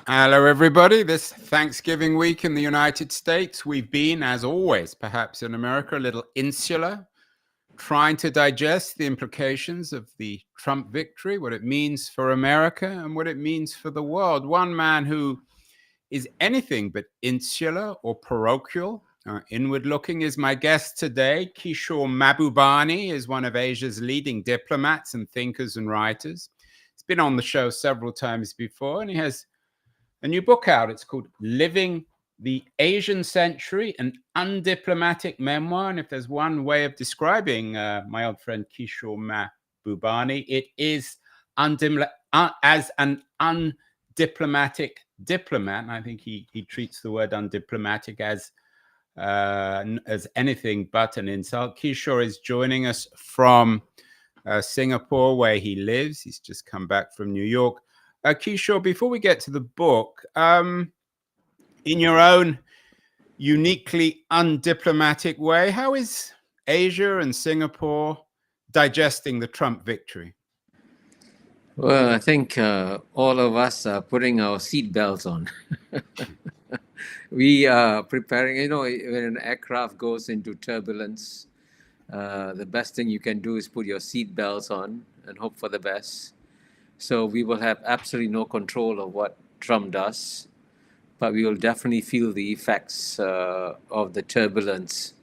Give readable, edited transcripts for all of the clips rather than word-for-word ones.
Hello, everybody. This Thanksgiving week in the United States, we've been, as always, perhaps in America, a little insular, trying to digest the implications of the Trump victory, what it means for America and what it means for the world. One man who is anything but insular or parochial, inward looking, is my guest today. Kishore Mahbubani is one of Asia's leading diplomats and thinkers and writers. He's been on the show several times before, and he has a new book out. It's called Living the Asian Century, an undiplomatic memoir. And if there's one way of describing my old friend Kishore Mahbubani, it is as an undiplomatic diplomat. And I think he treats the word undiplomatic as anything but an insult. Kishore is joining us from Singapore, where he lives. He's just come back from New York. Kishore, before we get to the book, in your own uniquely undiplomatic way, how is Asia and Singapore digesting the Trump victory? Well, I think all of us are putting our seatbelts on. We are preparing, when an aircraft goes into turbulence, the best thing you can do is put your seatbelts on and hope for the best. So we will have absolutely no control of what Trump does, but we will definitely feel the effects of the turbulence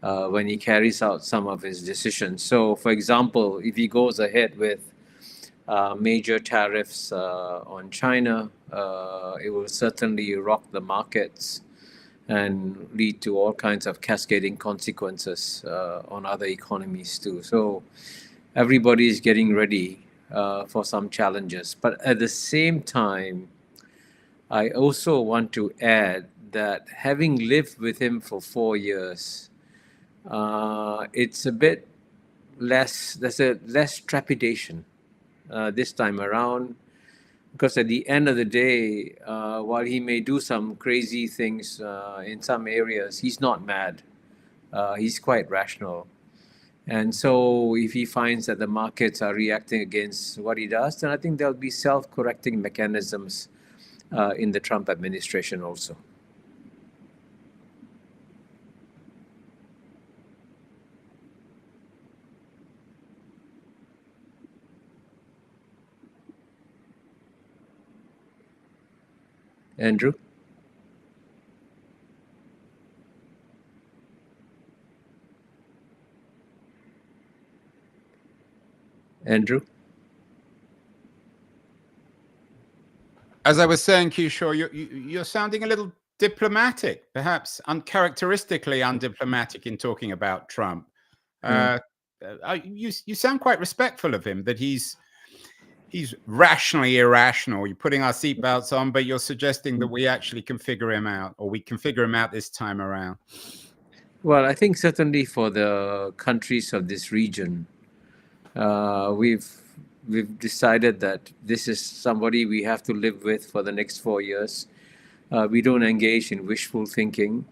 when he carries out some of his decisions. So, for example, if he goes ahead with major tariffs on China, it will certainly rock the markets and lead to all kinds of cascading consequences on other economies too. So everybody is getting ready for some challenges. But at the same time, I also want to add that having lived with him for 4 years, it's a bit less, there's a less trepidation this time around, because at the end of the day, while he may do some crazy things in some areas, he's not mad. He's quite rational. And so if he finds that the markets are reacting against what he does, then I think there'll be self-correcting mechanisms in the Trump administration also. Andrew? Andrew? As I was saying, Kishore, you're sounding a little diplomatic, perhaps uncharacteristically undiplomatic in talking about Trump. You sound quite respectful of him, that he's rationally irrational. You're putting our seatbelts on, but you're suggesting that we actually can figure him out, or we can figure him out this time around. Well, I think certainly for the countries of this region, we've decided that this is somebody we have to live with for the next 4 years. We don't engage in wishful thinking.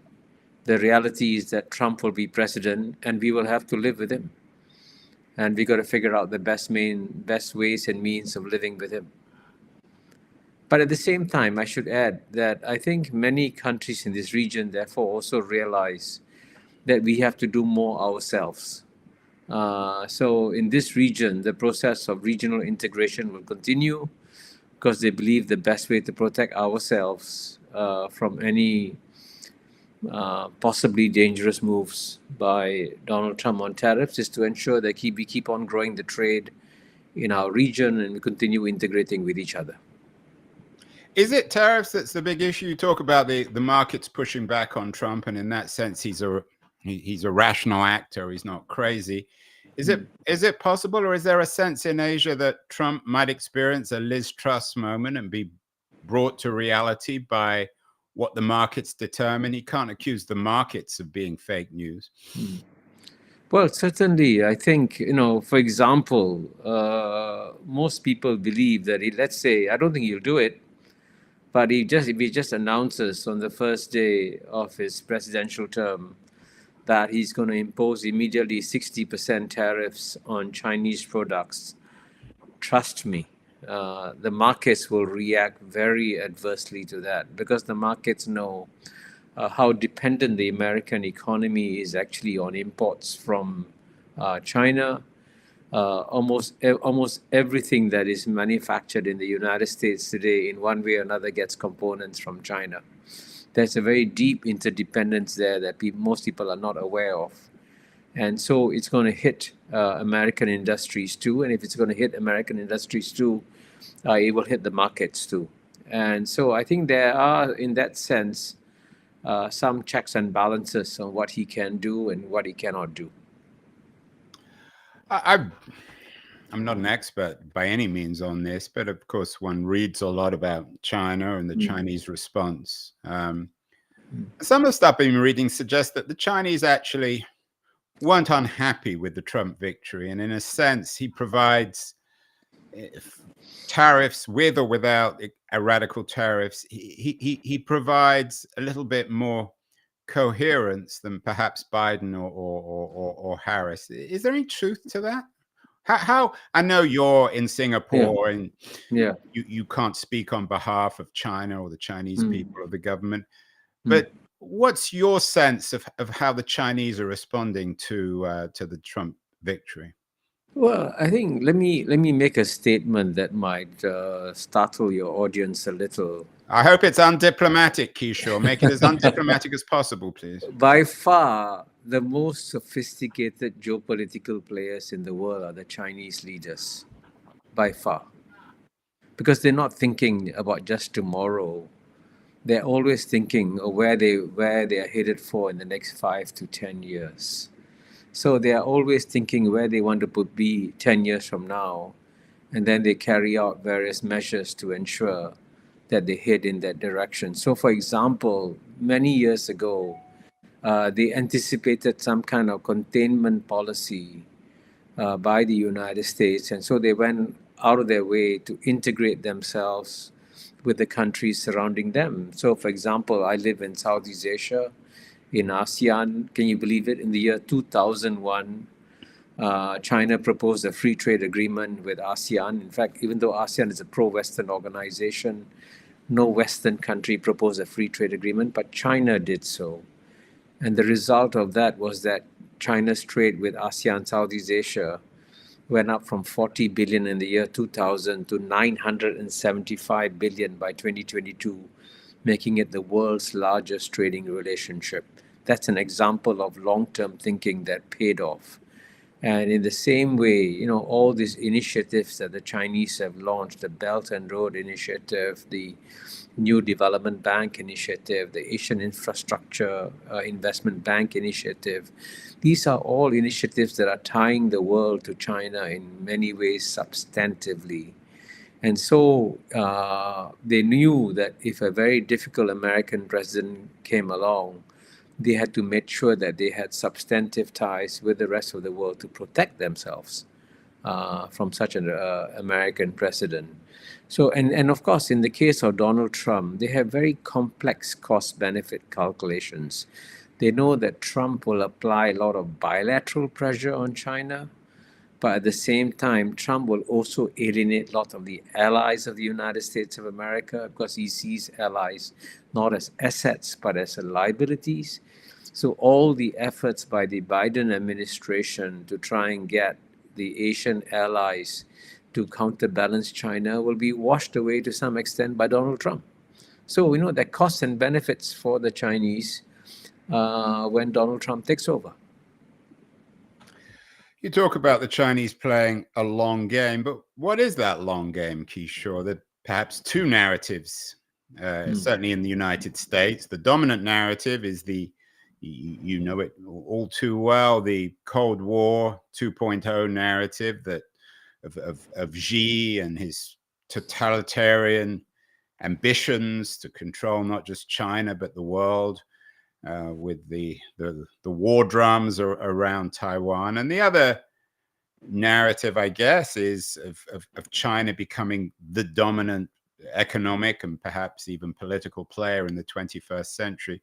The reality is that Trump will be president, and we will have to live with him. And we got to figure out the best ways and means of living with him. But at the same time, I should add that I think many countries in this region therefore also realize that we have to do more ourselves. So in this region, the process of regional integration will continue, because they believe the best way to protect ourselves from any possibly dangerous moves by Donald Trump on tariffs is to ensure that we keep on growing the trade in our region and we continue integrating with each other. Is it tariffs that's the big issue? You talk about the markets pushing back on Trump, and in that sense, he's a rational actor. He's not crazy. Is it possible, or is there a sense in Asia that Trump might experience a Liz Truss moment and be brought to reality by what the markets determine? He can't accuse the markets of being fake news. Well, certainly, I think, for example, most people believe that let's say, I don't think he'll do it, but if he just announces on the first day of his presidential term that he's going to impose immediately 60% tariffs on Chinese products, trust me, the markets will react very adversely to that, because the markets know how dependent the American economy is actually on imports from China. Almost everything that is manufactured in the United States today, in one way or another, gets components from China. There's a very deep interdependence there that most people are not aware of. And so it's going to hit American industries too. And if it's going to hit American industries too, it will hit the markets too. And so I think there are, in that sense, some checks and balances on what he can do and what he cannot do. I'm not an expert by any means on this, but of course one reads a lot about China and the Chinese response. Some of the stuff I've been reading suggests that the Chinese actually weren't unhappy with the Trump victory, and in a sense he provides tariffs with or without radical tariffs. He provides a little bit more coherence than perhaps Biden or Harris. Is there any truth to that? How I know you're in Singapore and you can't speak on behalf of China or the Chinese people or the government, but what's your sense of how the Chinese are responding to the Trump victory? Well, I think let me make a statement that might startle your audience a little. I hope it's undiplomatic, Kishore. Make it as undiplomatic as possible, please. By far, the most sophisticated geopolitical players in the world are the Chinese leaders. By far. Because they're not thinking about just tomorrow. They're always thinking of where they are headed for in the next 5 to 10 years. So they are always thinking where they want to be 10 years from now, and then they carry out various measures to ensure that they head in that direction. So, for example, many years ago, they anticipated some kind of containment policy by the United States, and so they went out of their way to integrate themselves with the countries surrounding them. So, for example, I live in Southeast Asia, in ASEAN. Can you believe it? In the year 2001, China proposed a free trade agreement with ASEAN. In fact, even though ASEAN is a pro-Western organization, no Western country proposed a free trade agreement, but China did so. And the result of that was that China's trade with ASEAN, Southeast Asia, went up from 40 billion in the year 2000 to 975 billion by 2022, making it the world's largest trading relationship. That's an example of long-term thinking that paid off. And in the same way, all these initiatives that the Chinese have launched, the Belt and Road Initiative, the New Development Bank Initiative, the Asian Infrastructure Investment Bank Initiative, these are all initiatives that are tying the world to China in many ways substantively. And so they knew that if a very difficult American president came along, they had to make sure that they had substantive ties with the rest of the world to protect themselves from such an American president. So, and of course, in the case of Donald Trump, they have very complex cost-benefit calculations. They know that Trump will apply a lot of bilateral pressure on China, but at the same time, Trump will also alienate a lot of the allies of the United States of America, because he sees allies not as assets, but as liabilities. So all the efforts by the Biden administration to try and get the Asian allies to counterbalance China will be washed away to some extent by Donald Trump. So we know that costs and benefits for the Chinese when Donald Trump takes over. You talk about the Chinese playing a long game, but what is that long game, Kishore? There are perhaps two narratives, certainly in the United States. The dominant narrative is you know it all too well, the Cold War 2.0 narrative that of Xi and his totalitarian ambitions to control not just China, but the world. With the war drums around Taiwan. And the other narrative, I guess, is of China becoming the dominant economic and perhaps even political player in the 21st century.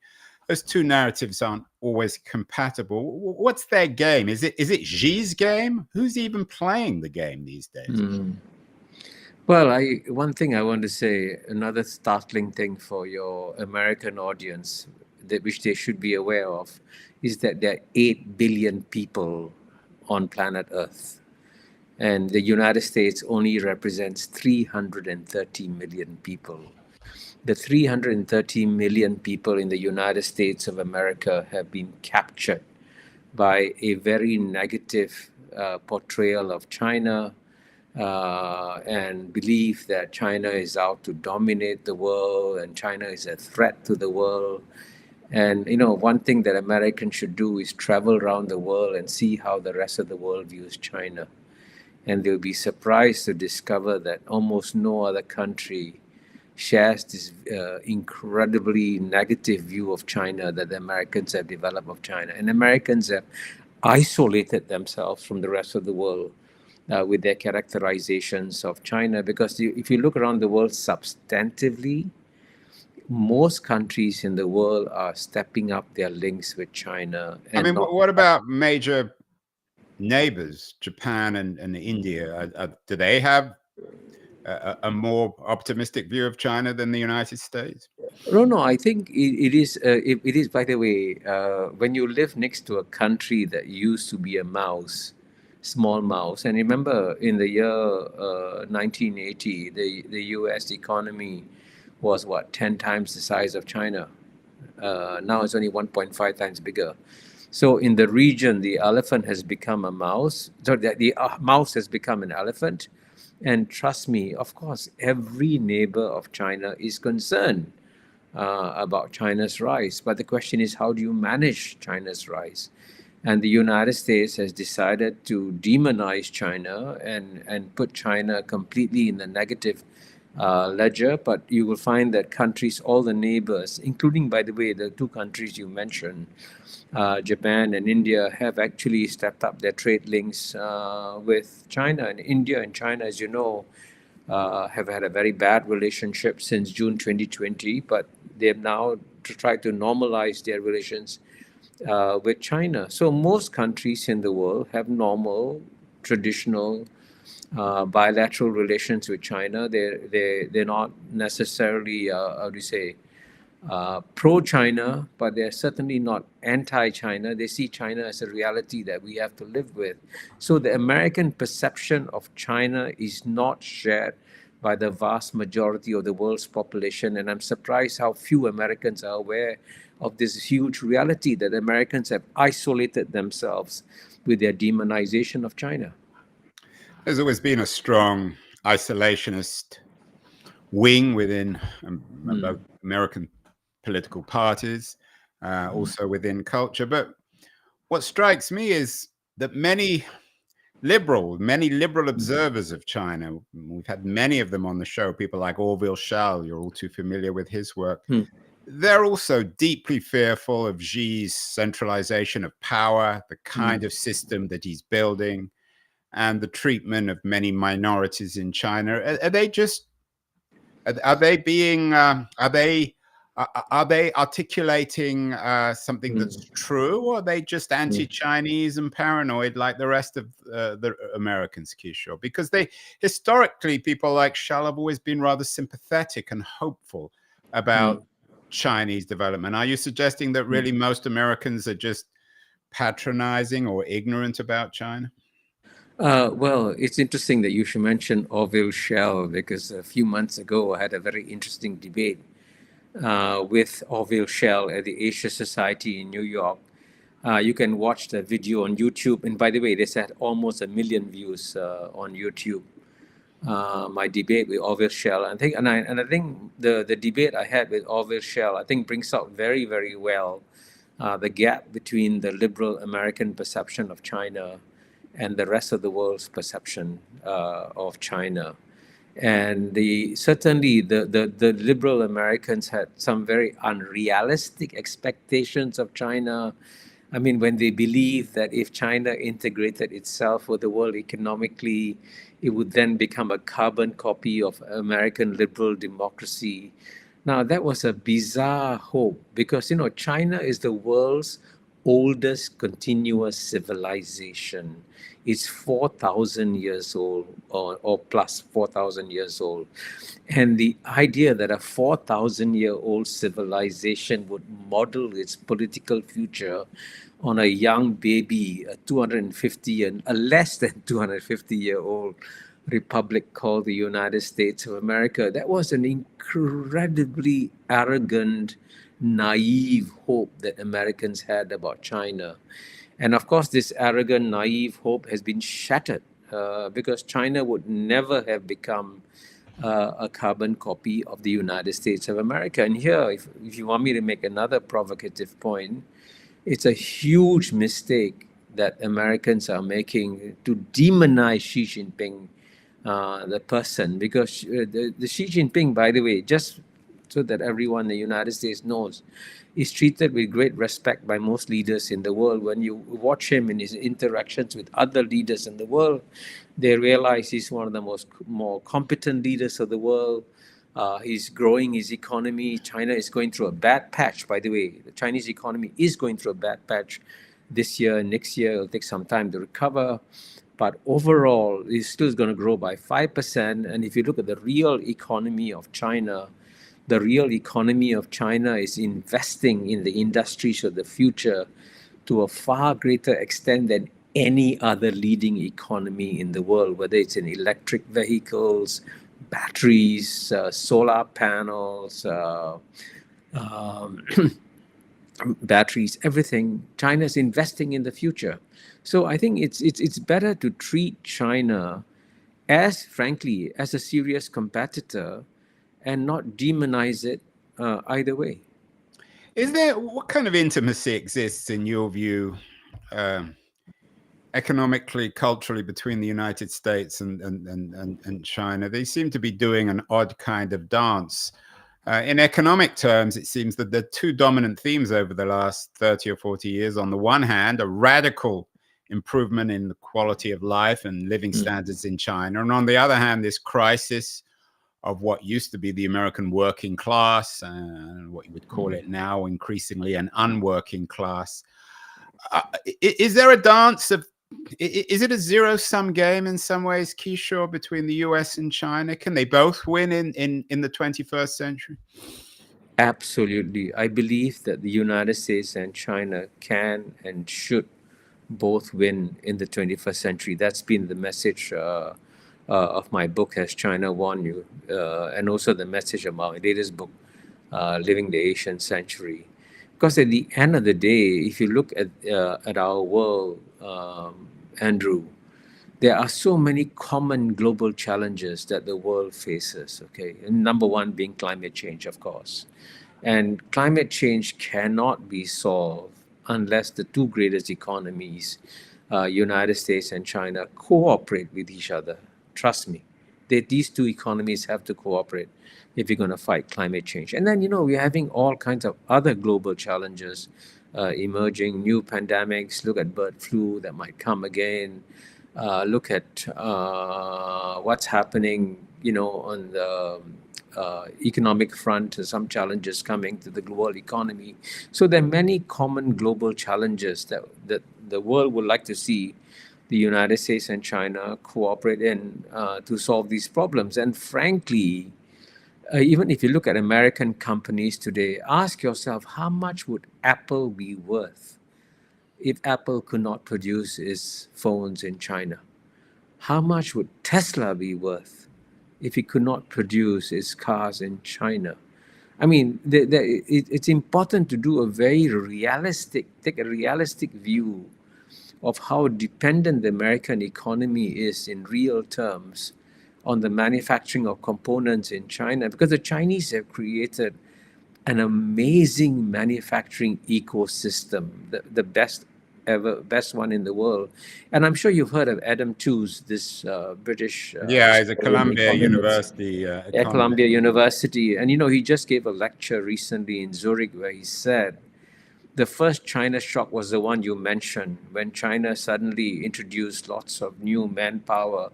Those two narratives aren't always compatible. What's their game? Is it Xi's game? Who's even playing the game these days? Well, one thing I want to say, another startling thing for your American audience, that which they should be aware of, is that there are 8 billion people on planet Earth, and the United States only represents 330 million people. The 330 million people in the United States of America have been captured by a very negative portrayal of China, and believe that China is out to dominate the world and China is a threat to the world. And one thing that Americans should do is travel around the world and see how the rest of the world views China. And they'll be surprised to discover that almost no other country shares this incredibly negative view of China that the Americans have developed of China. And Americans have isolated themselves from the rest of the world with their characterizations of China. Because if you look around the world substantively, most countries in the world are stepping up their links with China. I And mean, not, what about major neighbors, Japan and India? Do they have a more optimistic view of China than the United States? no, I think it is, by the way, when you live next to a country that used to be a mouse, small mouse, and remember in the year 1980, the US economy was what, 10 times the size of China. Now it's only 1.5 times bigger. So in the region, the elephant has become a mouse. So the mouse has become an elephant. And trust me, of course, every neighbor of China is concerned about China's rise. But the question is, how do you manage China's rise? And the United States has decided to demonize China and put China completely in the negative ledger. But you will find that countries, all the neighbors, including, by the way, the two countries you mentioned, Japan and India, have actually stepped up their trade links with China. And India and China, as you know, have had a very bad relationship since June 2020, but they have now tried to normalize their relations with China. So most countries in the world have normal, traditional bilateral relations with China. They're not necessarily, how do you say, pro-China, but they're certainly not anti-China. They see China as a reality that we have to live with. So the American perception of China is not shared by the vast majority of the world's population. And I'm surprised how few Americans are aware of this huge reality that Americans have isolated themselves with their demonization of China. There's always been a strong isolationist wing within both American political parties, also within culture. But what strikes me is that many liberal observers of China, we've had many of them on the show, people like Orville Schall, you're all too familiar with his work. They're also deeply fearful of Xi's centralization of power, the kind of system that he's building, and the treatment of many minorities in China. Are they just, are they being, are they articulating something that's true, or are they just anti-Chinese and paranoid like the rest of the Americans, Kishore? Because historically, people like Shah have always been rather sympathetic and hopeful about Chinese development. Are you suggesting that really most Americans are just patronizing or ignorant about China? Well, it's interesting that you should mention Orville Schell, because a few months ago I had a very interesting debate with Orville Schell at the Asia Society in New York. You can watch the video on YouTube. And by the way, this had almost 1 million views on YouTube. My debate with Orville Schell. I think the debate I had with Orville Schell, I think, brings out very, very well the gap between the liberal American perception of China and the rest of the world's perception of China. And certainly the liberal Americans had some very unrealistic expectations of China. I mean, when they believed that if China integrated itself with the world economically, it would then become a carbon copy of American liberal democracy. Now, that was a bizarre hope, because, China is the world's oldest continuous civilization. It's 4,000 years old, or plus 4,000 years old. And the idea that a 4,000-year-old civilization would model its political future on a young baby, a 250 and a less than 250-year-old republic called the United States of America, that was an incredibly arrogant, naive hope that Americans had about China. And of course, this arrogant, naive hope has been shattered because China would never have become a carbon copy of the United States of America. And here, if you want me to make another provocative point, it's a huge mistake that Americans are making to demonize Xi Jinping, the person, because the Xi Jinping, by the way, just so that everyone in the United States knows, is treated with great respect by most leaders in the world. When you watch him in his interactions with other leaders in the world, they realize he's one of the more competent leaders of the world. He's growing his economy. China is going through a bad patch, by the way. The Chinese economy is going through a bad patch this year. Next year, it'll take some time to recover. But overall, it's still going to grow by 5%. And if you look at the real economy of China, the real economy of China is investing in the industries of the future to a far greater extent than any other leading economy in the world, whether it's in electric vehicles, batteries, solar panels, batteries, everything. China's investing in the future. So I think it's better to treat China as, frankly, as a serious competitor and not demonize it either way. What kind of intimacy exists in your view, economically, culturally, between the United States and China? They seem to be doing an odd kind of dance. In economic terms, it seems that the two dominant themes over the last 30 or 40 years, on the one hand, a radical improvement in the quality of life and living standards in China, and on the other hand, this crisis of what used to be the American working class and what you would call it now increasingly an unworking class. Is there a dance of, is it a zero-sum game in some ways, Kishore, between the US and China? Can they both win in the 21st century? Absolutely. I believe that the United States and China can and should both win in the 21st century. That's been the message of my book, Has China Won You? And also the message of my latest book, Living the Asian Century. Because at the end of the day, if you look at our world, Andrew, there are so many common global challenges that the world faces, okay? And number one being climate change, of course. And climate change cannot be solved unless the two greatest economies, United States and China, cooperate with each other. Trust me, these two economies have to cooperate if you're going to fight climate change. And then, we're having all kinds of other global challenges emerging, new pandemics. Look at bird flu that might come again. Look at what's happening, on the economic front, some challenges coming to the global economy. So there are many common global challenges that the world would like to see the United States and China cooperate in to solve these problems. And frankly, even if you look at American companies today, ask yourself, how much would Apple be worth if Apple could not produce its phones in China? How much would Tesla be worth if it could not produce its cars in China? I mean, it's important to do take a realistic view of how dependent the American economy is in real terms on the manufacturing of components in China, because the Chinese have created an amazing manufacturing ecosystem, the best one in the world. And I'm sure you've heard of Adam Tooze, this British he's a Columbia University Columbia University, and he just gave a lecture recently in Zurich where he said the first China shock was the one you mentioned, when China suddenly introduced lots of new manpower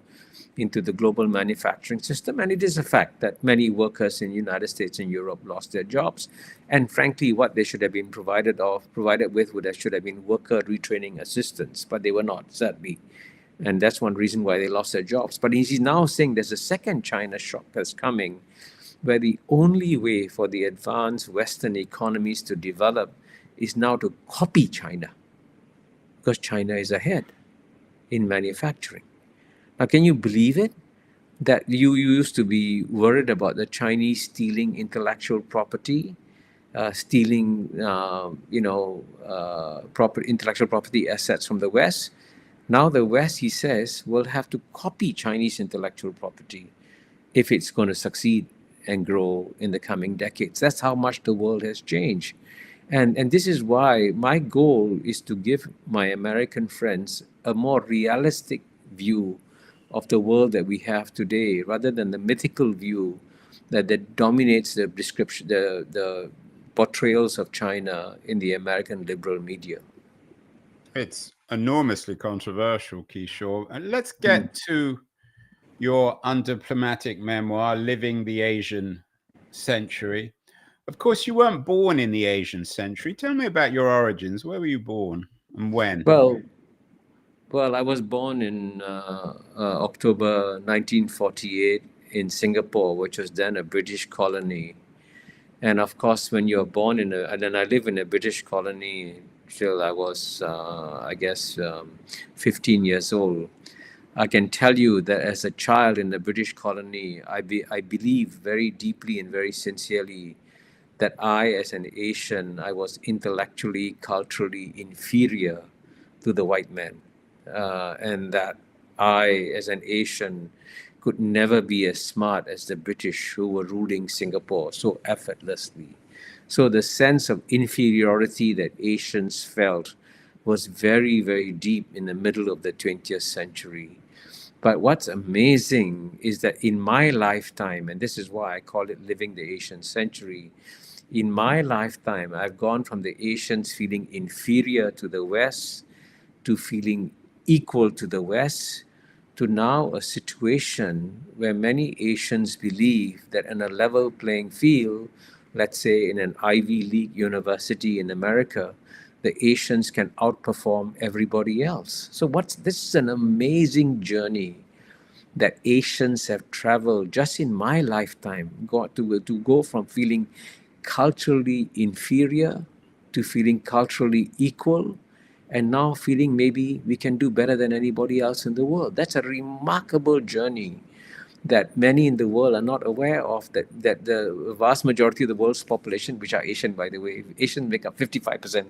into the global manufacturing system. And it is a fact that many workers in the United States and Europe lost their jobs. And frankly, what they should have been provided with should have been worker retraining assistance, but they were not, sadly. And that's one reason why they lost their jobs. But he's now saying there's a second China shock that's coming, where the only way for the advanced Western economies to develop is now to copy China, because China is ahead in manufacturing. Now, can you believe it? That you used to be worried about the Chinese stealing intellectual property, stealing, intellectual property assets from the West. Now the West, he says, will have to copy Chinese intellectual property if it's going to succeed and grow in the coming decades. That's how much the world has changed. And this is why my goal is to give my American friends a more realistic view of the world that we have today, rather than the mythical view that dominates the description, the portrayals of China in the American liberal media. It's enormously controversial, Kishore. And let's get to your undiplomatic memoir, Living the Asian Century. Of course, you weren't born in the Asian century. Tell me about your origins. Where were you born and when? Well, I was born in October 1948 in Singapore, which was then a British colony. And of course, when you're born and then I lived in a British colony till I was, 15 years old. I can tell you that as a child in the British colony, I believe very deeply and very sincerely that I, as an Asian, I was intellectually, culturally inferior to the white man. And that I, as an Asian, could never be as smart as the British who were ruling Singapore so effortlessly. So the sense of inferiority that Asians felt was very, very deep in the middle of the 20th century. But what's amazing is that in my lifetime, and this is why I call it Living the Asian Century, in my lifetime, I've gone from the Asians feeling inferior to the West to feeling equal to the West, to now a situation where many Asians believe that in a level playing field, let's say in an Ivy League university in America, the Asians can outperform everybody else. So this is an amazing journey that Asians have traveled just in my lifetime, to go from feeling culturally inferior to feeling culturally equal, and now feeling maybe we can do better than anybody else in the world. That's a remarkable journey that many in the world are not aware of, that the vast majority of the world's population, which are Asian, by the way, Asians make up 55%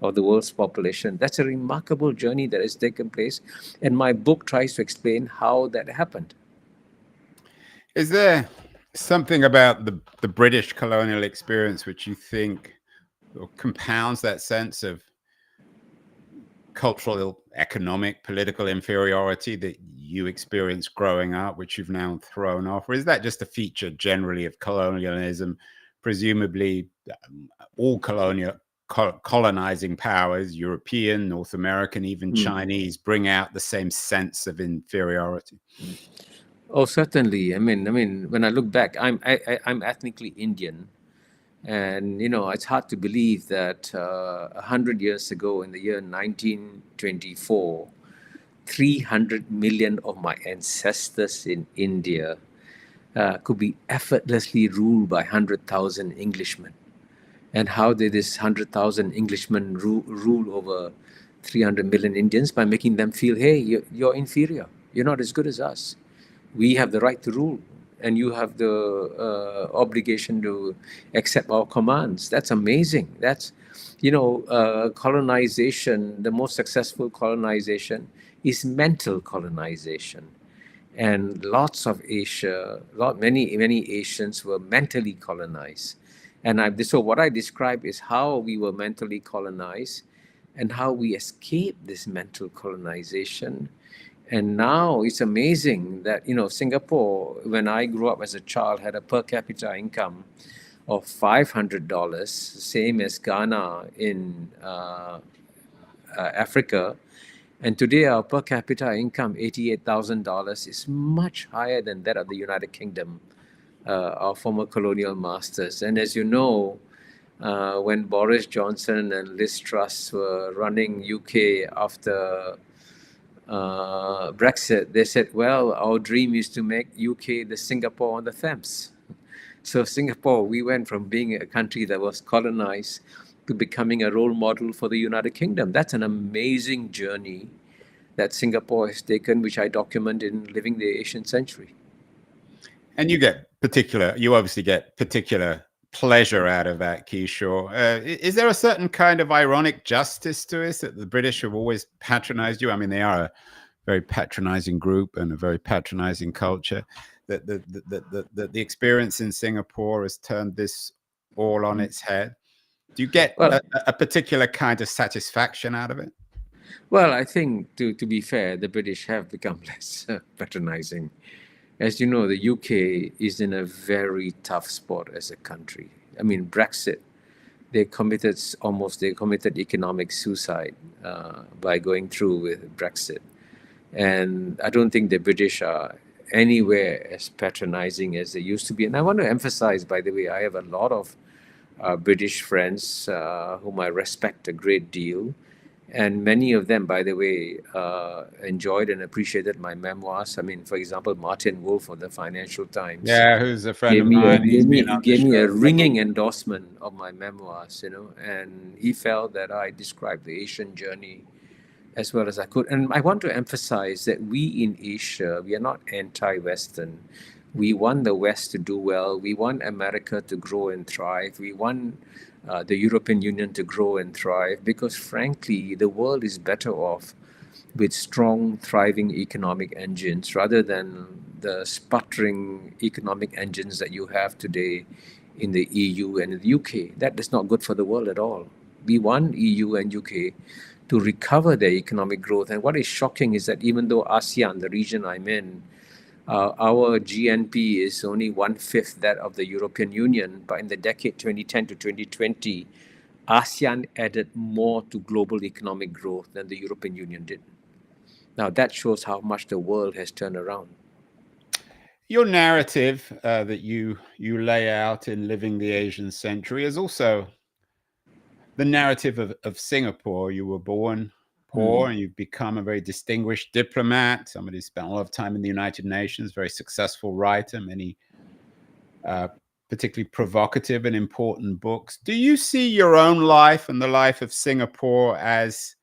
of the world's population. That's a remarkable journey that has taken place. And my book tries to explain how that happened. Is there something about the British colonial experience which you think compounds that sense of cultural, economic, political inferiority that you experienced growing up, which you've now thrown off? Or is that just a feature generally of colonialism? Presumably, all colonizing powers, European, North American, even Chinese, bring out the same sense of inferiority. Oh, certainly. I mean, when I look back, I'm ethnically Indian. And, it's hard to believe that 100 years ago, in the year 1924, 300 million of my ancestors in India could be effortlessly ruled by 100,000 Englishmen. And how did this 100,000 Englishmen rule over 300 million Indians? By making them feel, hey, you're inferior. You're not as good as us. We have the right to rule, and you have the obligation to accept our commands. That's amazing. That's, colonization, the most successful colonization is mental colonization. And lots of many Asians were mentally colonized. And so what I describe is how we were mentally colonized and how we escaped this mental colonization. And now it's amazing that, Singapore, when I grew up as a child, had a per capita income of $500, same as Ghana in Africa. And today our per capita income, $88,000, is much higher than that of the United Kingdom, our former colonial masters. And as you know, when Boris Johnson and Liz Truss were running UK after Brexit, they said, well, our dream is to make UK the Singapore on the Thames. So Singapore, we went from being a country that was colonized to becoming a role model for the United Kingdom. That's an amazing journey that Singapore has taken, which I document in Living the Asian Century. And you obviously get particular pleasure out of that, Kishore. Is there a certain kind of ironic justice to this, that the British have always patronized you? I mean, they are a very patronizing group and a very patronizing culture. That the experience in Singapore has turned this all on its head. Do you get a particular kind of satisfaction out of it? Well, I think to be fair, the British have become less patronizing. As you know, the UK is in a very tough spot as a country. I mean, Brexit, they committed economic suicide by going through with Brexit. And I don't think the British are anywhere as patronizing as they used to be. And I want to emphasize, by the way, I have a lot of British friends whom I respect a great deal. And many of them, by the way, enjoyed and appreciated my memoirs. I mean, for example, Martin Wolf of the Financial Times. Yeah, who's a friend of mine. Gave me a ringing endorsement of my memoirs, and he felt that I described the Asian journey as well as I could. And I want to emphasize that we in Asia, we are not anti-Western. We want the West to do well. We want America to grow and thrive. We want the European Union to grow and thrive, because frankly, the world is better off with strong, thriving economic engines rather than the sputtering economic engines that you have today in the EU and in the UK. That is not good for the world at all. We want EU and UK to recover their economic growth. And what is shocking is that even though ASEAN, the region I'm in, our GNP is only 1/5 that of the European Union, but in the decade 2010 to 2020, ASEAN added more to global economic growth than the European Union did. Now that shows how much the world has turned around. Your narrative that you lay out in Living the Asian Century is also the narrative of Singapore. You were born poor and you've become a very distinguished diplomat, somebody who spent a lot of time in the United Nations, very successful writer, many particularly provocative and important books. Do you see your own life and the life of Singapore as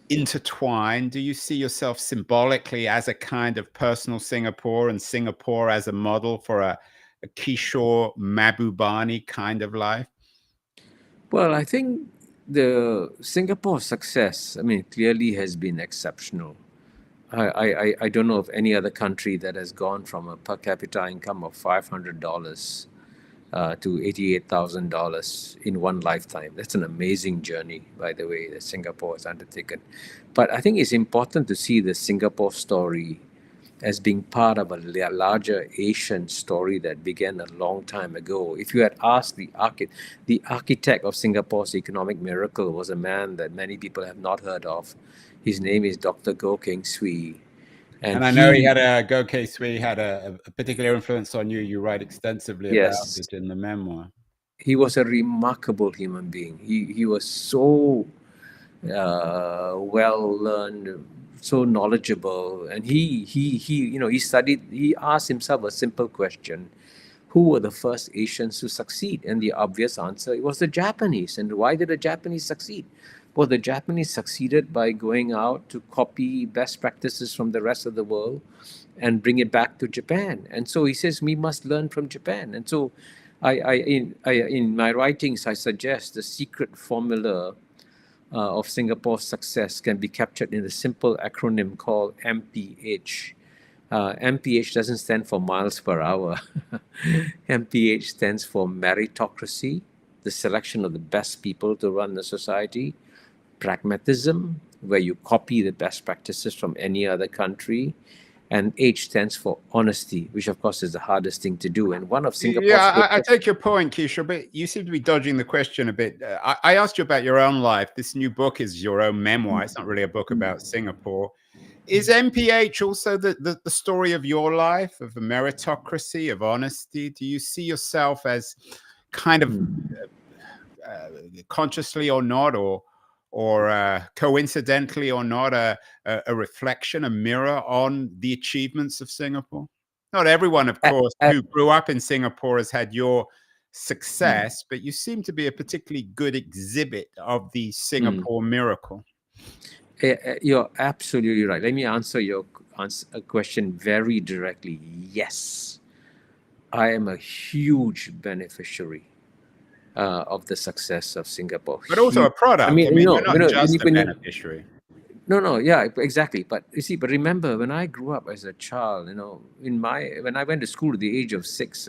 intertwined? Do you see yourself symbolically as a kind of personal Singapore, and Singapore as a model for a Kishore Mahbubani kind of life? Well, I think the Singapore success, I mean, clearly has been exceptional. I don't know of any other country that has gone from a per capita income of $500 to $88,000 in one lifetime. That's an amazing journey, by the way, that Singapore has undertaken. But I think it's important to see the Singapore story as being part of a larger Asian story that began a long time ago. If you had asked the architect of Singapore's economic miracle was a man that many people have not heard of. His name is Dr. Goh Keng Swee. And I know Goh Keng Swee had a particular influence on you. You write extensively about it in the memoir. He was a remarkable human being. He was so well-learned, so knowledgeable, and he asked himself a simple question: who were the first Asians to succeed? And the obvious answer, it was the Japanese. And why did the Japanese succeed? Well, the Japanese succeeded by going out to copy best practices from the rest of the world and bring it back to Japan. And so he says we must learn from Japan. And so in my writings, I suggest the secret formula of Singapore's success can be captured in a simple acronym called MPH. MPH doesn't stand for miles per hour. MPH stands for meritocracy, the selection of the best people to run the society; pragmatism, where you copy the best practices from any other country; And H stands for honesty, which of course is the hardest thing to do. And one of Singapore's Yeah, I take your point, Kishore, but you seem to be dodging the question a bit. I asked you about your own life. This new book is your own memoir. It's not really a book about Singapore. Is MPH also the story of your life, of a meritocracy, of honesty? Do you see yourself as kind of consciously or not, or coincidentally or not, a reflection, a mirror on the achievements of Singapore? Not everyone, of course, who grew up in Singapore has had your success, but you seem to be a particularly good exhibit of the Singapore miracle. You're absolutely right. Let me answer your question very directly. Yes, I am a huge beneficiary of the success of Singapore. But also a product. I mean, you're not just a beneficiary. No, yeah, exactly. But you see, but remember, when I grew up as a child, when I went to school at the age of 6,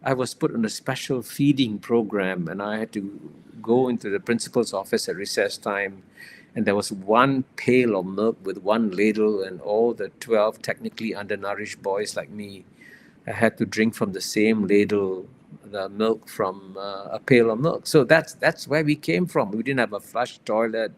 I was put on a special feeding program, and I had to go into the principal's office at recess time, and there was one pail of milk with one ladle, and all the 12 technically undernourished boys like me had to drink from the same ladle, the milk from a pail of milk. So that's where we came from. We didn't have a flush toilet.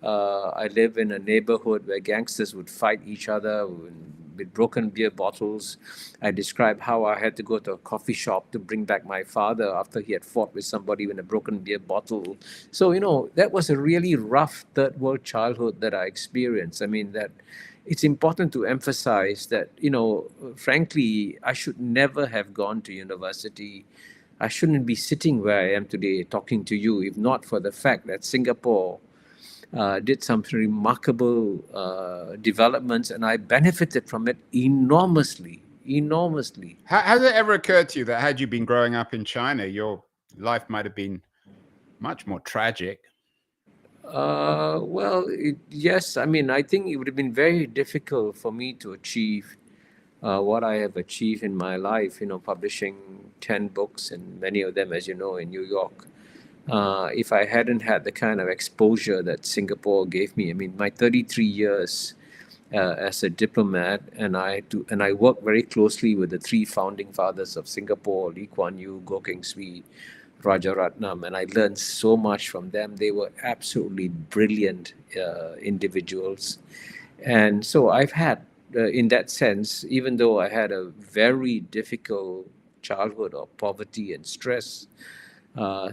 I live in a neighborhood where gangsters would fight each other with broken beer bottles. I described how I had to go to a coffee shop to bring back my father after he had fought with somebody with a broken beer bottle. So, that was a really rough third world childhood that I experienced. I mean, that it's important to emphasize that, frankly, I should never have gone to university. I shouldn't be sitting where I am today talking to you if not for the fact that Singapore did some remarkable developments, and I benefited from it enormously. Has it ever occurred to you that had you been growing up in China, your life might have been much more tragic? Yes. I mean, I think it would have been very difficult for me to achieve what I have achieved in my life, publishing 10 books, and many of them, as you know, in New York. If I hadn't had the kind of exposure that Singapore gave me. I mean, my 33 years as a diplomat, and I worked very closely with the 3 founding fathers of Singapore, Lee Kuan Yew, Goh Keng Swee, Rajaratnam, and I learned so much from them. They were absolutely brilliant individuals. And so I've had, in that sense, even though I had a very difficult childhood of poverty and stress,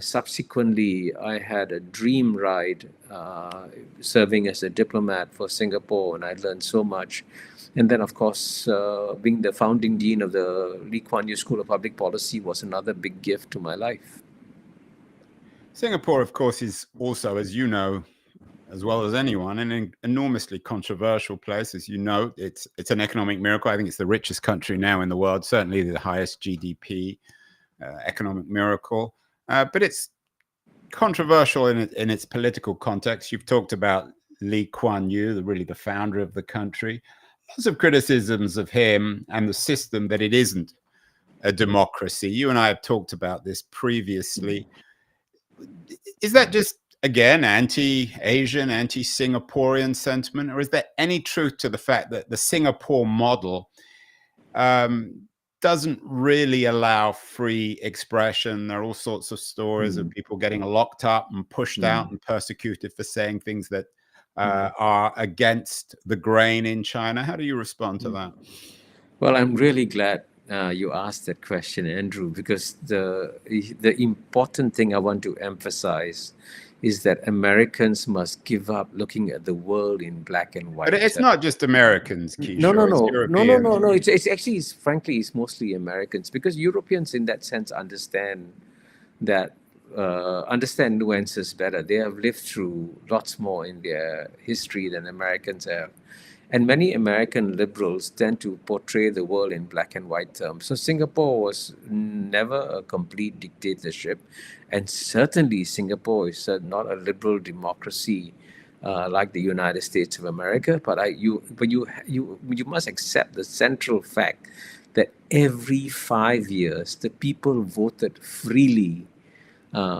subsequently, I had a dream ride serving as a diplomat for Singapore, and I learned so much. And then, of course, being the founding dean of the Lee Kuan Yew School of Public Policy was another big gift to my life. Singapore, of course, is also, as you know, as well as anyone, an enormously controversial place. As you know, it's an economic miracle. I think it's the richest country now in the world, certainly the highest GDP, economic miracle. But it's controversial in its political context. You've talked about Lee Kuan Yew, really the founder of the country. Lots of criticisms of him and the system, that it isn't a democracy. You and I have talked about this previously. Is that just, again, anti-Asian, anti-Singaporean sentiment, or is there any truth to the fact that the Singapore model doesn't really allow free expression? There are all sorts of stories of people getting locked up and pushed out and persecuted for saying things that are against the grain in China. How do you respond to that? Well, I'm really glad you asked that question, Andrew, because the important thing I want to emphasize is that Americans must give up looking at the world in black and white. But it's not just Americans, Kishore. No. It's actually, frankly, it's mostly Americans, because Europeans, in that sense, understand nuances better. They have lived through lots more in their history than Americans have. And many American liberals tend to portray the world in black and white terms. So Singapore was never a complete dictatorship. And certainly Singapore is not a liberal democracy like the United States of America. But you must accept the central fact that every 5 years, the people voted freely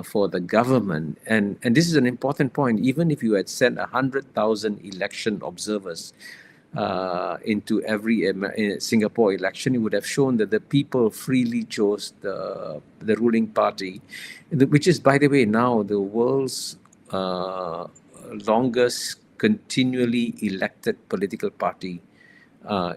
for the government. And this is an important point. Even if you had sent 100,000 election observers, into every Singapore election, it would have shown that the people freely chose the ruling party, which is, by the way, now the world's longest continually elected political party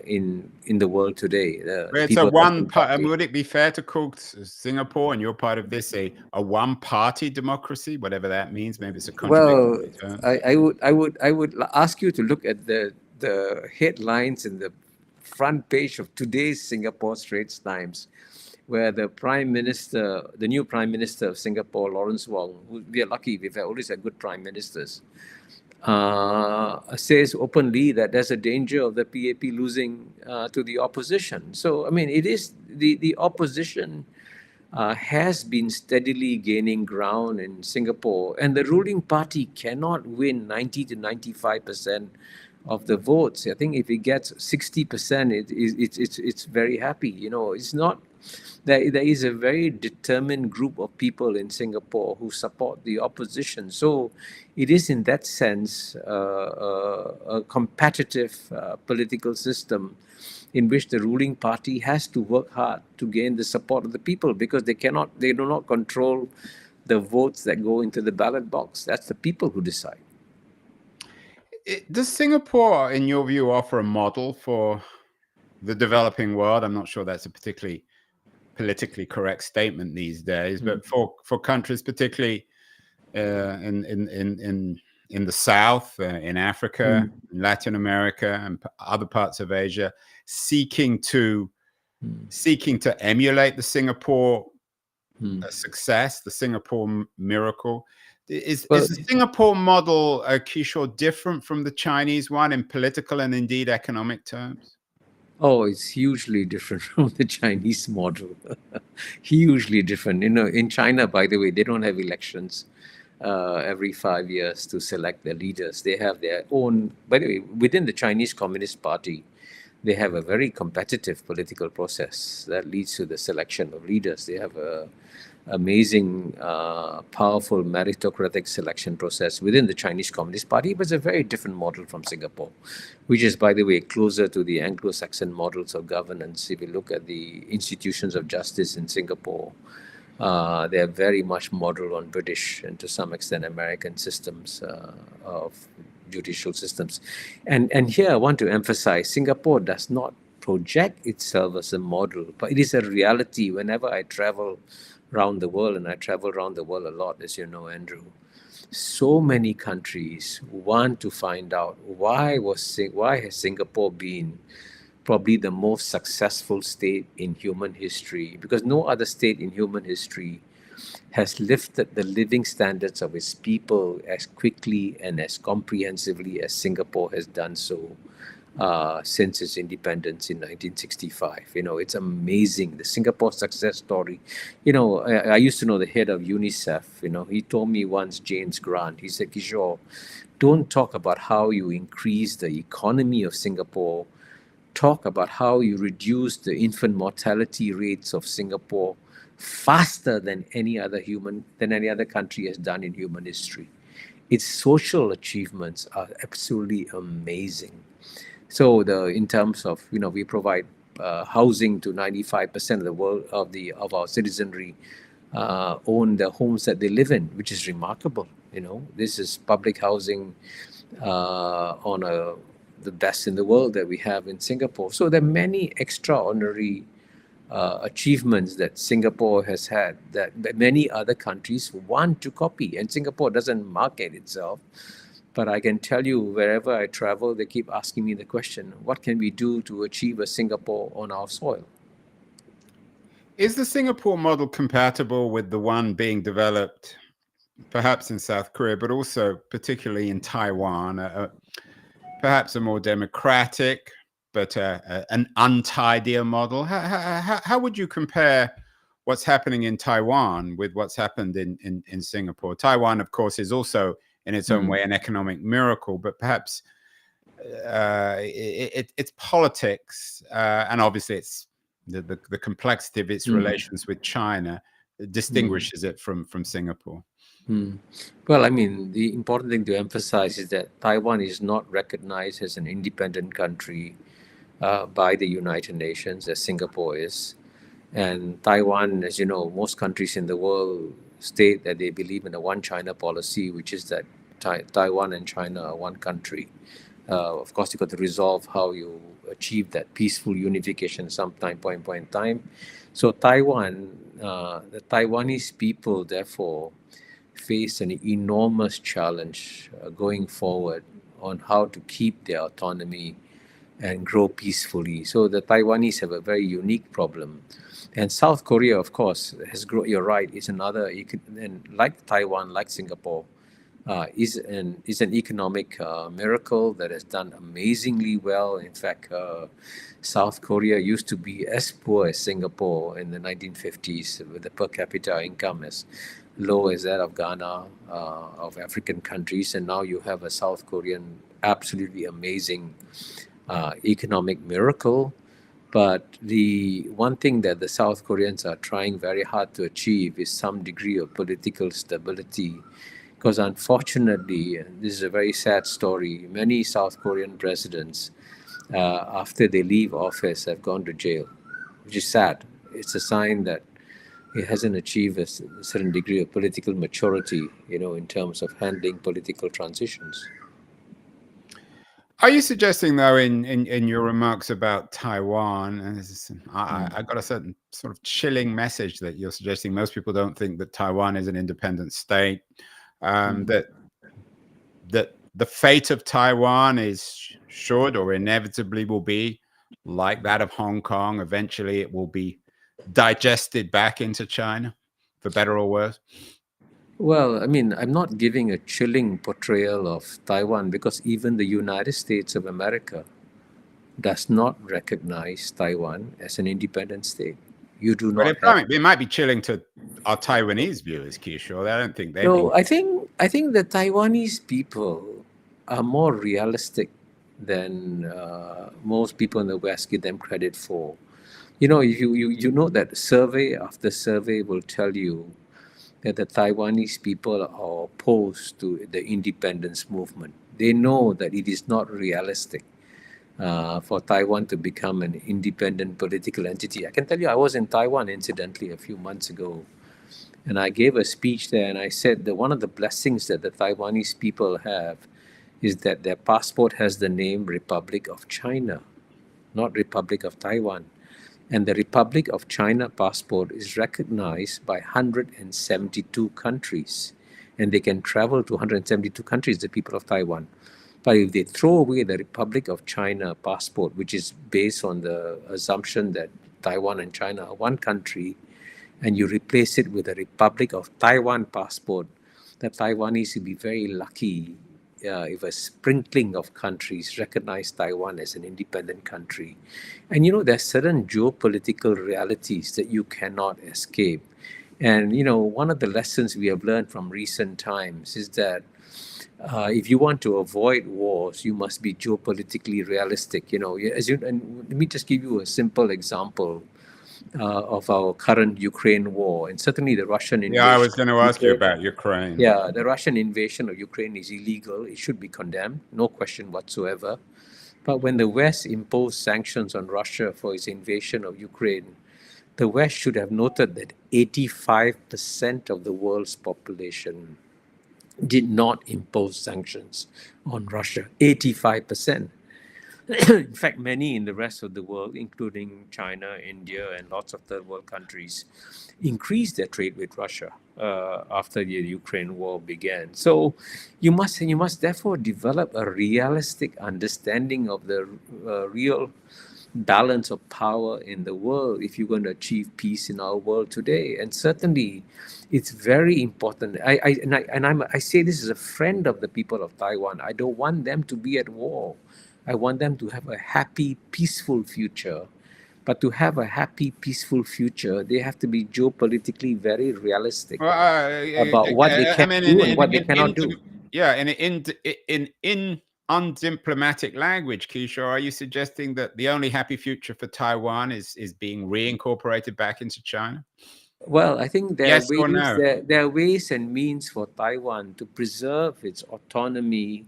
in the world today. The It's a People's one Action part. Party. Would it be fair to call Singapore, and you're part of this, a one-party democracy, whatever that means? Maybe it's a Well, contradictory term. I would ask you to look at the headlines in the front page of today's Singapore Straits Times, where the Prime Minister, the new Prime Minister of Singapore, Lawrence Wong, who we are lucky we've always had good prime ministers, says openly that there's a danger of the PAP losing to the opposition. So I mean, it is the opposition has been steadily gaining ground in Singapore, and the ruling party cannot win 90 to 95% of the votes. I think if it gets 60%, it's very happy. You know, it's not. There is a very determined group of people in Singapore who support the opposition. So it is, in that sense, a competitive political system in which the ruling party has to work hard to gain the support of the people, because they do not control the votes that go into the ballot box. That's the people who decide. Does Singapore, in your view, offer a model for the developing world? I'm not sure that's a particularly politically correct statement these days, but for countries, particularly in the South, in Africa, in Latin America, and other parts of Asia, seeking to emulate the Singapore success, the Singapore miracle. Is the Singapore model, Kishore, different from the Chinese one in political and indeed economic terms? Oh, it's hugely different from the Chinese model. Hugely different. You know, in China, by the way, they don't have elections every 5 years to select their leaders. They have their own, by the way, within the Chinese Communist Party, they have a very competitive political process that leads to the selection of leaders. They have a amazing, powerful meritocratic selection process within the Chinese Communist Party, but it's a very different model from Singapore, which is, by the way, closer to the Anglo-Saxon models of governance. If you look at the institutions of justice in Singapore, they're very much modeled on British and to some extent American systems of judicial systems. And here I want to emphasize, Singapore does not project itself as a model, but it is a reality. Whenever I travel around the world, and I travel around the world a lot, as you know, Andrew, so many countries want to find out why has Singapore been probably the most successful state in human history, because no other state in human history has lifted the living standards of its people as quickly and as comprehensively as Singapore has done so since its independence in 1965. You know, it's amazing, the Singapore success story. You know, I used to know the head of UNICEF. You know, he told me once, James Grant, he said, Kishore, don't talk about how you increase the economy of Singapore. Talk about how you reduce the infant mortality rates of Singapore faster than any other country has done in human history. Its social achievements are absolutely amazing. So in terms of, you know, we provide housing to 95% of the world of our citizenry own the homes that they live in, which is remarkable. You know, this is public housing on the best in the world that we have in Singapore. So there are many extraordinary achievements that Singapore has had that many other countries want to copy, and Singapore doesn't market itself. But I can tell you, wherever I travel, they keep asking me the question, what can we do to achieve a Singapore on our soil? Is the Singapore model compatible with the one being developed perhaps in South Korea, but also particularly in Taiwan, perhaps a more democratic, but an untidier model? How would you compare what's happening in Taiwan with what's happened in Singapore? Taiwan, of course, is also in its own way an economic miracle, but perhaps it's politics, and obviously it's the complexity of its relations with China distinguishes it from Singapore? Well, I mean, the important thing to emphasize is that Taiwan is not recognized as an independent country by the United Nations, as Singapore is. And Taiwan, as you know, most countries in the world state that they believe in a one China policy, which is that Taiwan and China are one country. Of course, you got to resolve how you achieve that peaceful unification point in time. So Taiwan, the Taiwanese people, therefore, face an enormous challenge going forward on how to keep their autonomy and grow peacefully. So the Taiwanese have a very unique problem. And South Korea, of course, has grown, you're right, is another, and like Taiwan, like Singapore, is an economic miracle that has done amazingly well. In fact, South Korea used to be as poor as Singapore in the 1950s, with the per capita income as low as that of Ghana, of African countries, and now you have a South Korean absolutely amazing economic miracle. But the one thing that the South Koreans are trying very hard to achieve is some degree of political stability. Because unfortunately, and this is a very sad story, many South Korean presidents, after they leave office, have gone to jail, which is sad. It's a sign that it hasn't achieved a certain degree of political maturity, in terms of handling political transitions. Are you suggesting, though, in your remarks about Taiwan, and I got a certain sort of chilling message that you're suggesting most people don't think that Taiwan is an independent state, that the fate of Taiwan should or inevitably will be like that of Hong Kong. Eventually, it will be digested back into China, for better or worse? Well, I mean, I'm not giving a chilling portrayal of Taiwan because even the United States of America does not recognize Taiwan as an independent state. You do not have. It might be chilling to our Taiwanese viewers, Kishore. I don't think they. No, I think the Taiwanese people are more realistic than most people in the West give them credit for. You know that survey after survey will tell you that the Taiwanese people are opposed to the independence movement. They know that it is not realistic for Taiwan to become an independent political entity. I can tell you, I was in Taiwan, incidentally, a few months ago, and I gave a speech there, and I said that one of the blessings that the Taiwanese people have is that their passport has the name Republic of China, not Republic of Taiwan. And the Republic of China passport is recognized by 172 countries. And they can travel to 172 countries, the people of Taiwan. But if they throw away the Republic of China passport, which is based on the assumption that Taiwan and China are one country, and you replace it with a Republic of Taiwan passport, the Taiwanese will be very lucky if a sprinkling of countries recognize Taiwan as an independent country. And there's certain geopolitical realities that you cannot escape. And one of the lessons we have learned from recent times is that if you want to avoid wars, you must be geopolitically realistic. And let me just give you a simple example of our current Ukraine war, and certainly the Russian invasion. Yeah, I was going to ask you about Ukraine. Yeah, the Russian invasion of Ukraine is illegal. It should be condemned, no question whatsoever. But when the West imposed sanctions on Russia for its invasion of Ukraine, the West should have noted that 85% of the world's population did not impose sanctions on Russia. 85%. In fact, many in the rest of the world, including China, India, and lots of third world countries, increased their trade with Russia after the Ukraine war began. So you must therefore develop a realistic understanding of the real balance of power in the world if you're going to achieve peace in our world today. And certainly, it's very important. I say this as a friend of the people of Taiwan. I don't want them to be at war. I want them to have a happy, peaceful future. But to have a happy, peaceful future, they have to be geopolitically very realistic about what they can do and what they cannot do. Yeah, in undiplomatic language, Kishore, are you suggesting that the only happy future for Taiwan is being reincorporated back into China? Well, I think Yes or no? there are ways and means for Taiwan to preserve its autonomy,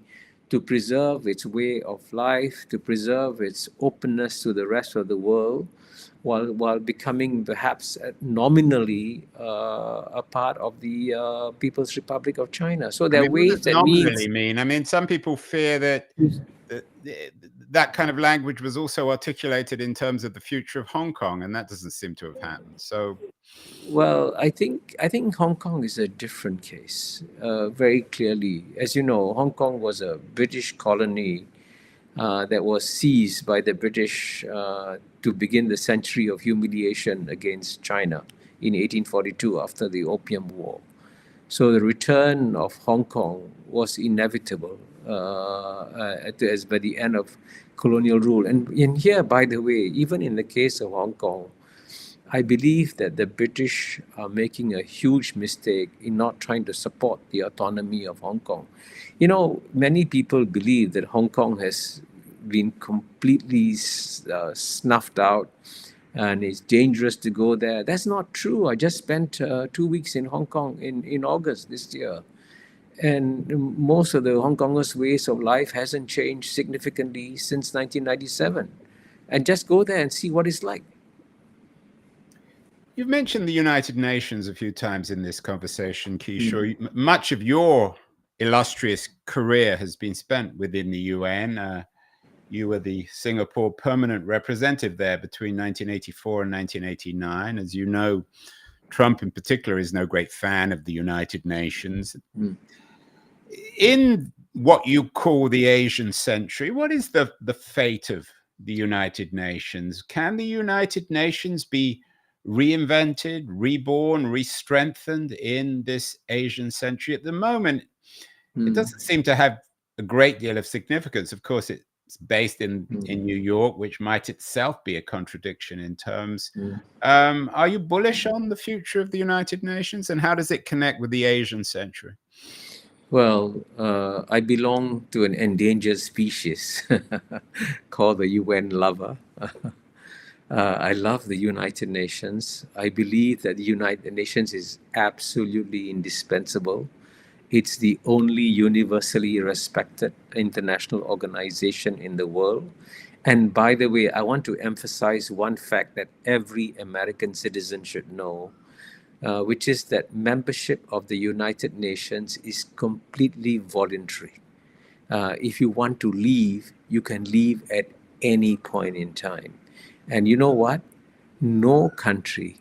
to preserve its way of life, to preserve its openness to the rest of the world, while becoming perhaps nominally a part of the People's Republic of China. So I there are mean, what ways does and means. nominally mean? I mean, some people fear that that, that kind of language was also articulated in terms of the future of Hong Kong, and that doesn't seem to have happened. So, Well, I think Hong Kong is a different case, very clearly. As you know, Hong Kong was a British colony that was seized by the British to begin the century of humiliation against China in 1842 after the Opium War. So the return of Hong Kong was inevitable as by the end of colonial rule. And in here, by the way, even in the case of Hong Kong, I believe that the British are making a huge mistake in not trying to support the autonomy of Hong Kong. You know, many people believe that Hong Kong has been completely snuffed out and it's dangerous to go there. That's not true. I just spent 2 weeks in Hong Kong in August this year. And most of the Hong Kongers' ways of life hasn't changed significantly since 1997. And just go there and see what it's like. you've mentioned the United Nations a few times in this conversation, Kishore. Much of your illustrious career has been spent within the UN. You were the Singapore permanent representative there between 1984 and 1989. As you know, Trump in particular is no great fan of the United Nations. In what you call the Asian century, what is the fate of the United Nations? Can the United Nations be reinvented, reborn, re-strengthened in this Asian century? At the moment, it doesn't seem to have a great deal of significance. Of course, it's based in New York, which might itself be a contradiction in terms. Are you bullish on the future of the United Nations, and how does it connect with the Asian century? Well, I belong to an endangered species called the UN lover. I love the United Nations. I believe that the United Nations is absolutely indispensable. It's the only universally respected international organization in the world. And by the way, I want to emphasize one fact that every American citizen should know, which is that membership of the United Nations is completely voluntary. If you want to leave, you can leave at any point in time. And you know what? No country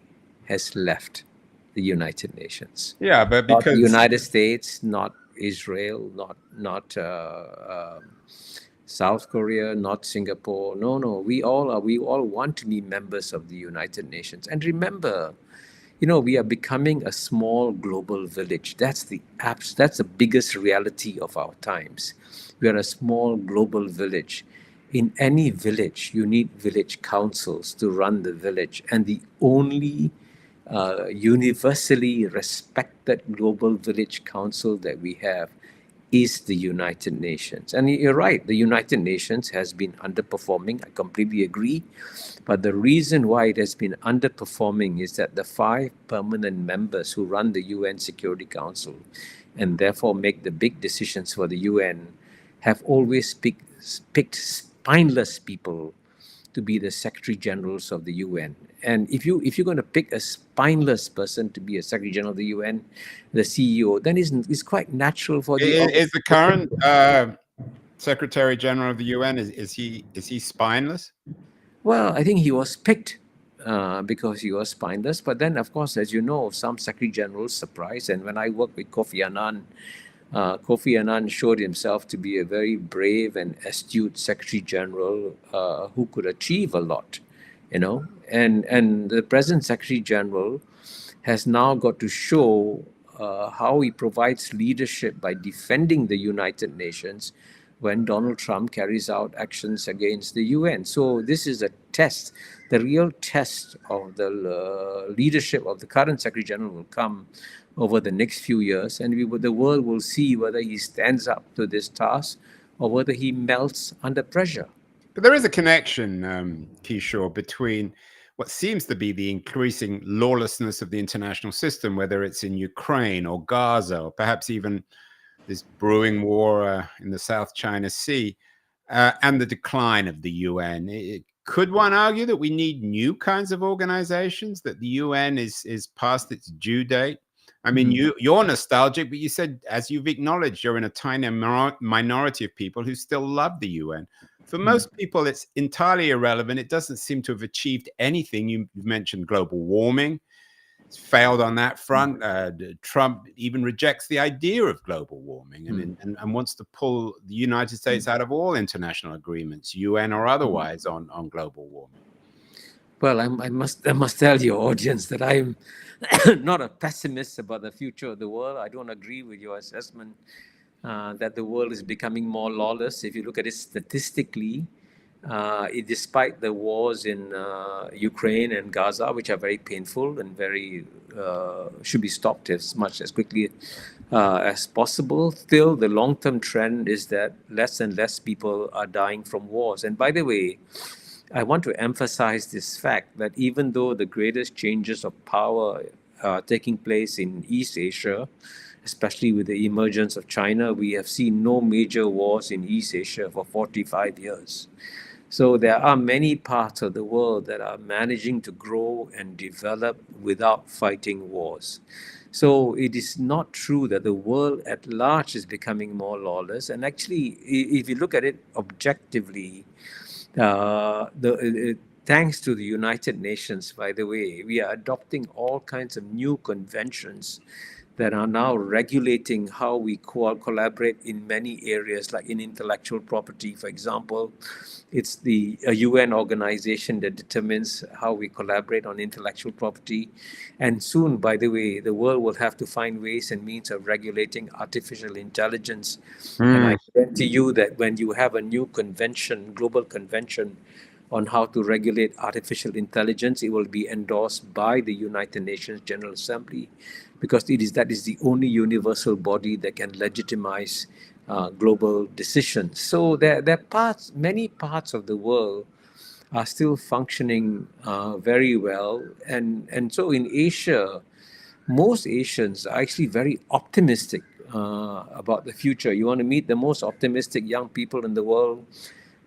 has left the United Nations. Yeah, but Not the because United States, not Israel, not South Korea, not Singapore. No. We all want to be members of the United Nations. And remember, we are becoming a small global village. That's the biggest reality of our times. We are a small global village. In any village, you need village councils to run the village, and the only universally respected global village council that we have is the United Nations. And you're right, the United Nations has been underperforming. I completely agree. But the reason why it has been underperforming is that the 5 permanent members who run the UN Security Council and therefore make the big decisions for the UN have always picked spineless people to be the Secretary Generals of the UN. And if you're going to pick a spineless person to be a Secretary General of the UN, the CEO, then it's quite natural for is the current Secretary General of the UN is he spineless? Well, I think he was picked because he was spineless. But then, of course, as you know, some Secretary Generals surprise. And when I worked with Kofi Annan, Kofi Annan showed himself to be a very brave and astute Secretary General who could achieve a lot, And the present Secretary General has now got to show how he provides leadership by defending the United Nations when Donald Trump carries out actions against the UN. So this is a test. The real test of the leadership of the current Secretary General will come over the next few years, and the world will see whether he stands up to this task or whether he melts under pressure. But there is a connection, Kishore, between what seems to be the increasing lawlessness of the international system, whether it's in Ukraine or Gaza, or perhaps even this brewing war in the South China Sea, and the decline of the UN. Could one argue that we need new kinds of organizations, that the UN is past its due date? I mean, you're nostalgic, but you said, as you've acknowledged, you're in a tiny minority of people who still love the UN. For most people, it's entirely irrelevant. It doesn't seem to have achieved anything. You've mentioned global warming. It's failed on that front. Trump even rejects the idea of global warming and wants to pull the United States out of all international agreements, UN or otherwise, on global warming. Well, I must tell your audience that I'm not a pessimist about the future of the world. I don't agree with your assessment that the world is becoming more lawless. If you look at it statistically, despite the wars in Ukraine and Gaza, which are very painful and very should be stopped as quickly as possible, still the long-term trend is that less and less people are dying from wars. And by the way, I want to emphasize this fact that even though the greatest changes of power are taking place in East Asia, especially with the emergence of China, we have seen no major wars in East Asia for 45 years. So there are many parts of the world that are managing to grow and develop without fighting wars. So it is not true that the world at large is becoming more lawless. And actually, if you look at it objectively, thanks to the United Nations, by the way, we are adopting all kinds of new conventions that are now regulating how we collaborate in many areas, like in intellectual property, for example. It's a UN organization that determines how we collaborate on intellectual property. And soon, by the way, the world will have to find ways and means of regulating artificial intelligence. And I guarantee you that when you have a new convention, global convention, on how to regulate artificial intelligence, it will be endorsed by the United Nations General Assembly, because that is the only universal body that can legitimize global decisions. So there are many parts of the world are still functioning very well. And so in Asia, most Asians are actually very optimistic about the future. You want to meet the most optimistic young people in the world,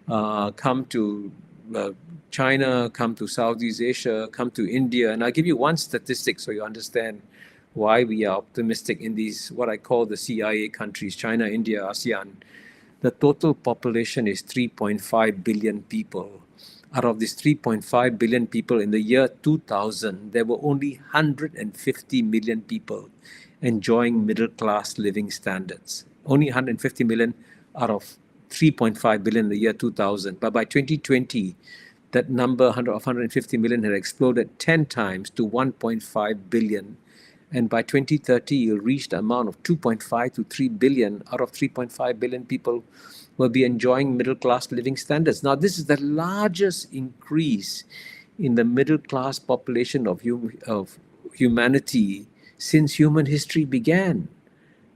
come to China, come to Southeast Asia, come to India. And I'll give you one statistic so you understand why we are optimistic in these, what I call the CIA countries, China, India, ASEAN. The total population is 3.5 billion people. Out of these 3.5 billion people in the year 2000, there were only 150 million people enjoying middle-class living standards. Only 150 million out of 3.5 billion in the year 2000. But by 2020, that number of 150 million had exploded 10 times to 1.5 billion. And by 2030, you'll reach the amount of 2.5 to 3 billion out of 3.5 billion people will be enjoying middle-class living standards. Now, this is the largest increase in the middle-class population of humanity since human history began.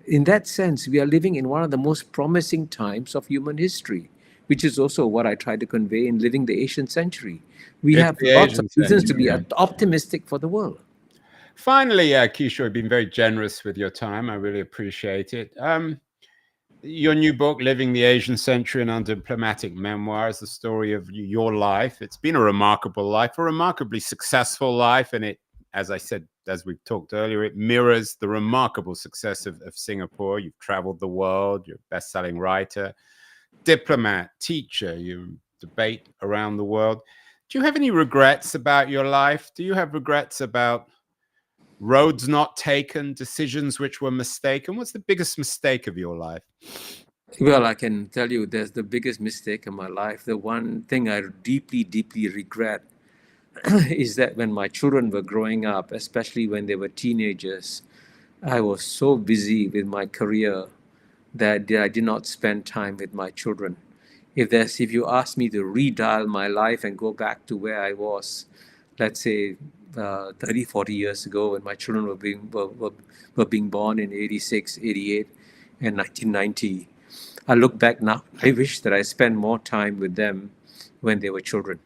In that sense, we are living in one of the most promising times of human history, which is also what I try to convey in Living the Asian Century. We have lots of reasons to be optimistic for the world. Finally, Kishore, you've been very generous with your time. I really appreciate it. Your new book, Living the Asian Century, an Undiplomatic Memoir, is the story of your life. It's been a remarkable life, a remarkably successful life. And it, as I said, as we talked earlier, it mirrors the remarkable success of Singapore. You've traveled the world, you're a best-selling writer, diplomat, teacher, you debate around the world. Do you have any regrets about your life? Do you have regrets about roads not taken, decisions which were mistaken? What's the biggest mistake of your life? Well, I can tell you there's the biggest mistake in my life. The one thing I deeply, deeply regret is that when my children were growing up, especially when they were teenagers, I was so busy with my career that I did not spend time with my children. If you ask me to redial my life and go back to where I was, let's say 30, 40 years ago, when my children were being born in 86, 88, and 1990, I look back now, I wish that I spent more time with them when they were children.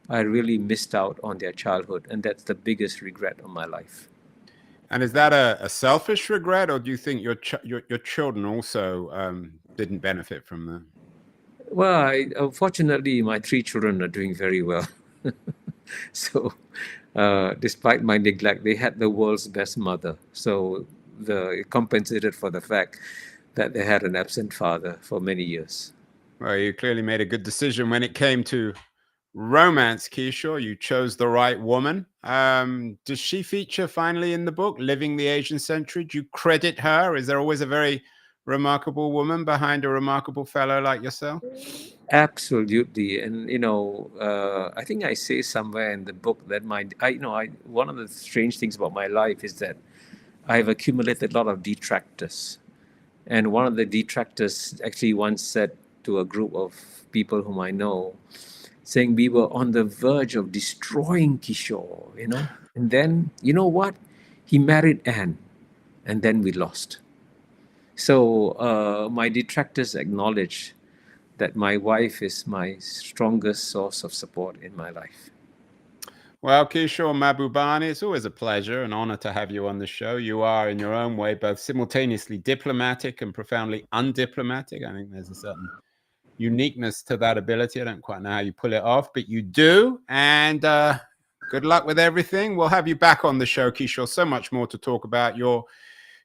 I really missed out on their childhood, and that's the biggest regret of my life. And is that a selfish regret, or do you think your children also didn't benefit from that? Well, unfortunately, my three children are doing very well. So, despite my neglect, they had the world's best mother. So, it compensated for the fact that they had an absent father for many years. Well, you clearly made a good decision when it came to romance, Kishore. You chose the right woman. Does she feature finally in the book, Living the Asian Century? Do you credit her? Is there always a very remarkable woman behind a remarkable fellow like yourself? Absolutely, and I think I say somewhere in the book that one of the strange things about my life is that I've accumulated a lot of detractors, and one of the detractors actually once said to a group of people whom I know, saying we were on the verge of destroying Kishore, and then you know what, he married Anne, and then we lost. So my detractors acknowledge that my wife is my strongest source of support in my life. Well, Kishore Mahbubani, it's always a pleasure, an honor to have you on the show. You are, in your own way, both simultaneously diplomatic and profoundly undiplomatic. I think there's a certain uniqueness to that ability. I don't quite know how you pull it off, but you do. And good luck with everything. We'll have you back on the show, Kishore. So much more to talk about.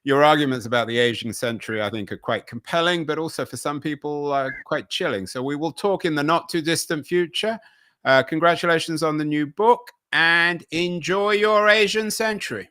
Your arguments about the Asian century, I think, are quite compelling, but also for some people, quite chilling. So we will talk in the not too distant future. Congratulations on the new book and enjoy your Asian century.